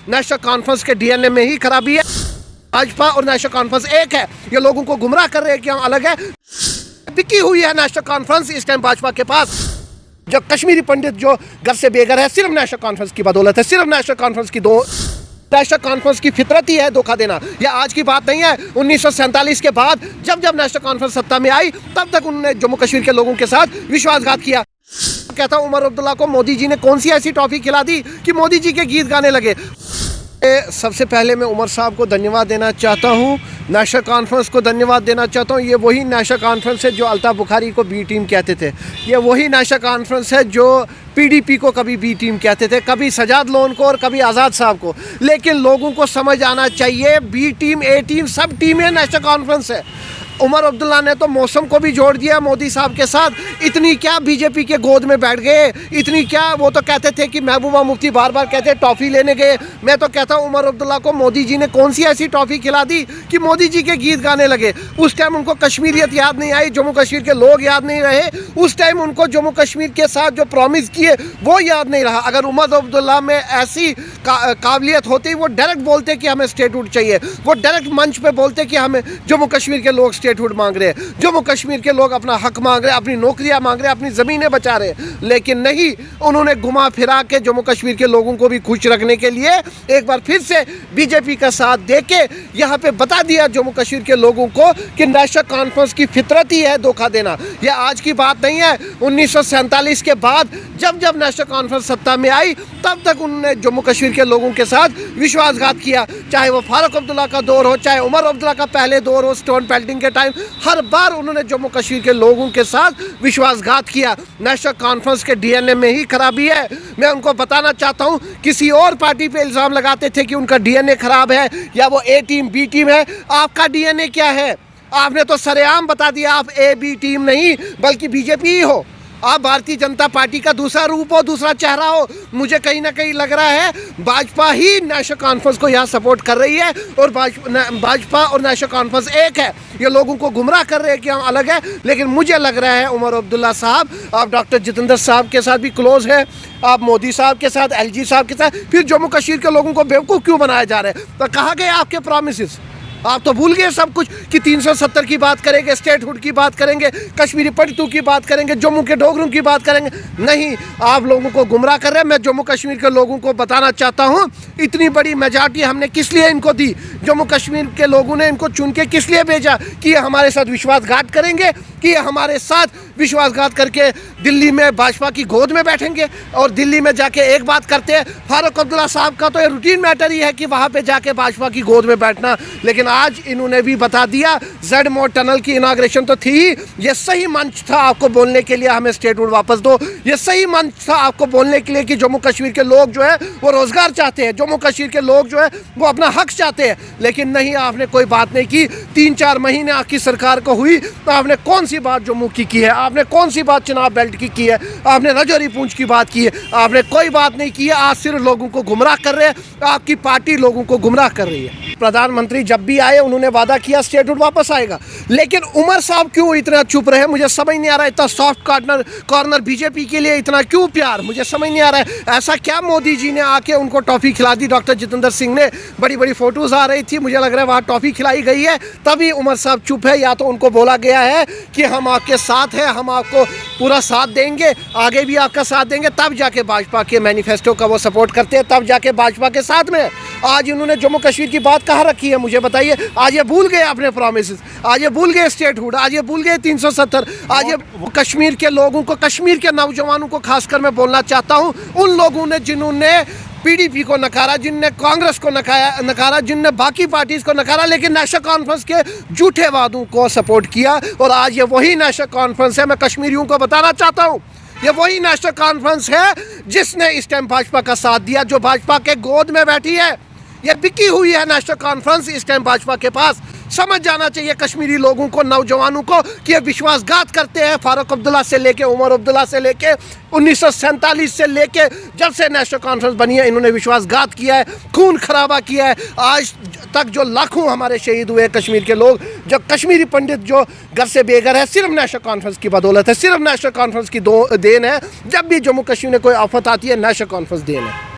National conference के DNA में ही खराबी है। भाजपा और नेशनल कॉन्फ्रेंस एक है। ये लोगों को गुमराह कर रहे हैं कि हम अलग है। बिकी हुई है नेशनल कॉन्फ्रेंस इस टाइम भाजपा के पास। जो कश्मीरी पंडित जो घर से बेघर है, सिर्फ नेशनल कॉन्फ्रेंस की बदौलत है, सिर्फ नेशनल कॉन्फ्रेंस की नेशनल कॉन्फ्रेंस की फितरत ही है धोखा देना। यह आज की बात नहीं है। 1947 के बाद जब जब नेशनल कॉन्फ्रेंस सत्ता में आई तब तक उन्होंने जम्मू कश्मीर के लोगों के साथ विश्वासघात किया। कहता उमर अब्दुल्ला को मोदी जी ने कौन सी ऐसी टॉफी खिला दी कि मोदी जी के गीत गाने लगे। सबसे पहले मैं उमर साहब को धन्यवाद देना चाहता हूँ, नेशनल कॉन्फ्रेंस को धन्यवाद देना चाहता हूँ। ये वही नेशनल कॉन्फ्रेंस है जो अल्ताफ़ बुखारी को बी टीम कहते थे। ये वही नेशनल कॉन्फ्रेंस है जो पीडीपी को कभी बी टीम कहते थे, कभी सजाद लोन को और कभी आज़ाद साहब को। लेकिन लोगों को समझ आना चाहिए, बी टीम ए टीम सब टीमें नेशनल कॉन्फ्रेंस है। उमर अब्दुल्ला ने तो मौसम को भी जोड़ दिया मोदी साहब के साथ। इतनी क्या बीजेपी के गोद में बैठ गए, इतनी क्या। वो तो कहते थे कि महबूबा मुफ्ती बार बार कहते टॉफ़ी लेने गए। मैं तो कहता हूँ उमर अब्दुल्ला को मोदी जी ने कौन सी ऐसी टॉफ़ी खिला दी कि मोदी जी के गीत गाने लगे। उस टाइम उनको कश्मीरियत याद नहीं आई, जम्मू कश्मीर के लोग याद नहीं रहे। उस टाइम उनको जम्मू कश्मीर के साथ जो प्रॉमिस किए वो याद नहीं रहा। अगर उमर अब्दुल्ला में ऐसी काबिलियत होती, वो डायरेक्ट बोलते कि हमें स्टेटहुड चाहिए, वो डायरेक्ट मंच पे बोलते कि हमें जम्मू कश्मीर के लोग स्टेटहुड मांग रहे हैं, जम्मू कश्मीर के लोग अपना हक मांग रहे हैं, अपनी नौकरियां मांग रहे हैं, अपनी ज़मीनें बचा रहे हैं। लेकिन नहीं, उन्होंने घुमा फिरा के जम्मू कश्मीर के लोगों को भी खुश रखने के लिए एक बार फिर से बीजेपी का साथ देके यहाँ पे बता दिया जम्मू कश्मीर के लोगों को कि नेशनल कॉन्फ्रेंस की फितरत ही है धोखा देना। यह आज की बात नहीं है। 1947 के बाद जब जब नेशनल कॉन्फ्रेंस सत्ता में आई तब तक उन्होंने जम्मू कश्मीर के लोगों के साथ विश्वासघात किया। चाहे वो फारूक अब्दुल्ला का दौर हो, चाहे उमर अब्दुल्ला का पहले दौर हो स्टोन पेल्टिंग के टाइम, हर बार उन्होंने जम्मू कश्मीर के लोगों के साथ विश्वासघात किया। नेशनल कॉन्फ्रेंस के डीएनए में ही खराबी है। मैं उनको बताना चाहता हूं, किसी और पार्टी पे इल्ज़ाम लगाते थे कि उनका डीएनए खराब है या वो ए टीम बी टीम है। आपका डीएनए क्या है? आपने तो सरेआम बता दिया आप ए बी टीम नहीं बल्कि बीजेपी ही हो। आप भारतीय जनता पार्टी का दूसरा रूप हो, दूसरा चेहरा हो। मुझे कहीं ना कहीं लग रहा है भाजपा ही नेशनल कॉन्फ्रेंस को यहाँ सपोर्ट कर रही है और भाजपा और नेशनल कॉन्फ्रेंस एक है। ये लोगों को गुमराह कर रहे हैं कि हम अलग है। लेकिन मुझे लग रहा है उमर अब्दुल्ला साहब, आप डॉक्टर जितेंद्र साहब के साथ भी क्लोज है, आप मोदी साहब के साथ, एलजी साहब के साथ, फिर जम्मू कश्मीर के लोगों को बेवकूफ़ क्यों बनाया जा रहा है? तो कहाँ गए आपके प्रॉमिसेस? आप तो भूल गए सब कुछ कि 370 की बात करेंगे, स्टेटहुड की बात करेंगे, कश्मीरी पंडितों की बात करेंगे, जम्मू के डोगरों की बात करेंगे। नहीं, आप लोगों को गुमराह कर रहे हैं। मैं जम्मू कश्मीर के लोगों को बताना चाहता हूं, इतनी बड़ी मेजॉरिटी हमने किस लिए इनको दी? जम्मू कश्मीर के लोगों ने इनको चुन के किस लिए भेजा? कि ये हमारे साथ विश्वासघात करेंगे, कि ये हमारे साथ विश्वासघात करके दिल्ली में भाजपा की गोद में बैठेंगे और दिल्ली में जाके एक बात करते हैं। फारूक अब्दुल्ला साहब का तो ये रूटीन मैटर ही है कि वहाँ पे जाके भाजपा की गोद में बैठना। लेकिन आज इन्होंने भी बता दिया, जेड मोड टनल की इनाग्रेशन तो थी, ये सही मंच था आपको बोलने के लिए हमें स्टेटहुड वापस दो। ये सही मंच था आपको बोलने के लिए कि जम्मू कश्मीर के लोग जो है वो रोजगार चाहते हैं, जम्मू कश्मीर के लोग जो है वो अपना हक चाहते हैं। लेकिन नहीं, आपने कोई बात नहीं की। 3-4 महीने आपकी सरकार को हुई तो आपने कौन सी बात जम्मू की है? आपने कौन सी बात चुनाव बेल्ट की है? आपने रजौरी पूंछ की बात की है? आपने कोई बात नहीं की है। आज सिर्फ लोगों को गुमराह कर रहे हैं, आपकी पार्टी लोगों को गुमराह कर रही है। प्रधानमंत्री जब भी आए उन्होंने वादा किया स्टेटहुड वापस आएगा। लेकिन उमर साहब क्यों इतना चुप रहे? मुझे समझ नहीं आ रहा है। इतना सॉफ्ट कॉर्नर बीजेपी के लिए इतना क्यों प्यार? मुझे समझ नहीं आ रहा है। ऐसा क्या मोदी जी ने आके उनको टॉफ़ी खिला दी? डॉक्टर जितेंद्र सिंह ने बड़ी बड़ी फोटोज़ आ रही थी, मुझे लग रहा है वहाँ टॉफ़ी खिलाई गई है, तभी उमर साहब चुप है। या तो उनको बोला गया है कि हम आपके साथ हैं, हम आपको पूरा साथ देंगे, आगे भी आपका साथ देंगे, तब जाके भाजपा के मैनिफेस्टो का वो सपोर्ट करते हैं, तब जाके भाजपा के साथ में। आज इन्होंने जम्मू कश्मीर की बात कहाँ रखी है मुझे बताइए? आज ये भूल गए अपने प्रॉमिसेस, आज ये भूल गए स्टेटहुड, आज ये भूल गए 370। आज ये कश्मीर के लोगों को, कश्मीर के नौजवानों को खासकर मैं बोलना चाहता हूँ, उन लोगों ने जिन्होंने पीडीपी को नकारा, जिनने कांग्रेस को नकारा, जिनने बाकी पार्टीज को नकारा, लेकिन नेशनल कॉन्फ्रेंस के झूठे वादों को सपोर्ट किया। और आज ये वही नेशनल कॉन्फ्रेंस है, मैं कश्मीरियों को बताना चाहता हूँ, ये वही नेशनल कॉन्फ्रेंस है जिसने इस टाइम भाजपा का साथ दिया, जो भाजपा के गोद में बैठी है। ये बिकी हुई है नेशनल कॉन्फ्रेंस इस टाइम भाजपा के पास। समझ जाना चाहिए कश्मीरी लोगों को, नौजवानों को, कि ये विश्वासघात करते हैं। फारूक अब्दुल्ला से लेके, उमर अब्दुल्ला से लेके, 1947 से लेके जब से नेशनल कॉन्फ्रेंस बनी है, इन्होंने विश्वासघात किया है, खून खराबा किया है। आज तक जो लाखों हमारे शहीद हुए कश्मीर के लोग, जो कश्मीरी पंडित जो घर से बेघर है, सिर्फ नेशनल कॉन्फ्रेंस की बदौलत है, सिर्फ नेशनल कॉन्फ्रेंस की देन है। जब भी जम्मू कश्मीर में कोई आफत आती है, नेशनल कॉन्फ्रेंस देन है।